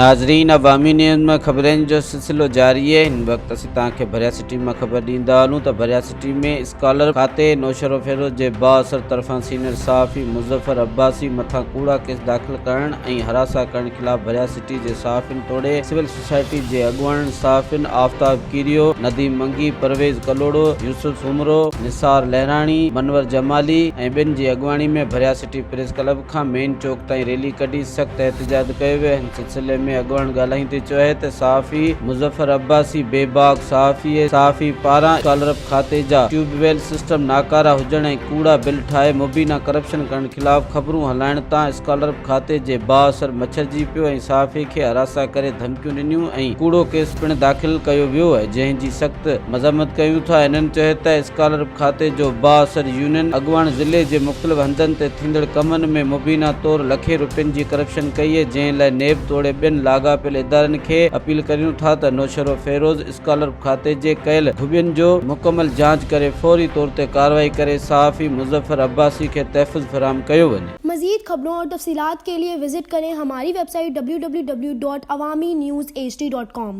नाज़रीन, अवामी न्यूज़ में ख़बरनि जो सिलसिलो जारी है। इन वक्त असीं तव्हांखे भरिया सिटी में ख़बर ॾींदा हलूं त भरिया सिटी में स्कॉलर खाते नौशरो फेरोज़ जे बाअसर तरफ़ां सीनियर सहाफ़ी मुज़फ़र अब्बासी मथां कूड़ा केस दाख़िल करण ऐं हरासा करण ख़िलाफ़ भरिया सिटी जे सहाफ़िन तोड़े सिविल सोसाइटी जे अॻुवान सहाफ़िन आफ्ताब कीरियो, नदीम मंगी, परवेज़ कलोड़ो, यूसुफ उमरो, निसार लहराणी, मनवर जमाली ऐं ॿिनि जी अॻुवाणी में भरिया सिटी प्रेस क्लब खां मेन चौक ताईं रैली कढी सख़्त एहतजाज कयो वियो। हिन सिलसिले में अॻुवान ॻाल्हाईंदे चयो त सहाफ़ी मुज़फ़र अब्बासी बेबाक सहाफ़ी पारां स्कॉलरशिप खाते जा ट्यूबवेल सिस्टम नाकारा हुजण ऐं कूड़ा बिल ठाहे मुबीना करप्शन करण ख़िलाफ़ ख़बरूं हलाइण तां स्कॉलरशिप खाते जे बाअसर मछरजी पियो ऐं सहाफ़ी खे हरासा करे धमकियूं ॾिनियूं ऐं कूड़ो केस पिणु दाख़िल कयो वियो आहे, जंहिं जी सख़्त मज़म्मत कयूं था। हिननि चयो त स्कॉलरशिप खाते जो बाअसर यूनियन अॻुवान ज़िले जे मुख़्तलिफ़ हंधनि ते थींदड़ कमनि में मुबीना तौर लखे रुपयनि जी करप्शन कई आहे, जंहिं लाइ नेब तोड़े ॿिनि लाॻापियल इदारनि खे अपील करियूं था त नौशरो फेरोज़ स्कॉलरशिप खाते जे कयल ख़ूबियुनि जो मुकमल जांच करे फौरी तौर ते कार्रवाई करे सहाफ़ी मुज़फ़र अब्बासी खे तहफ़्फ़ुज़ फराहम कयो वञे। मज़ीद खबरों और तफसीलात के लिए विजिट करें हमारी वेबसाइट www.awamiNewsHD.com।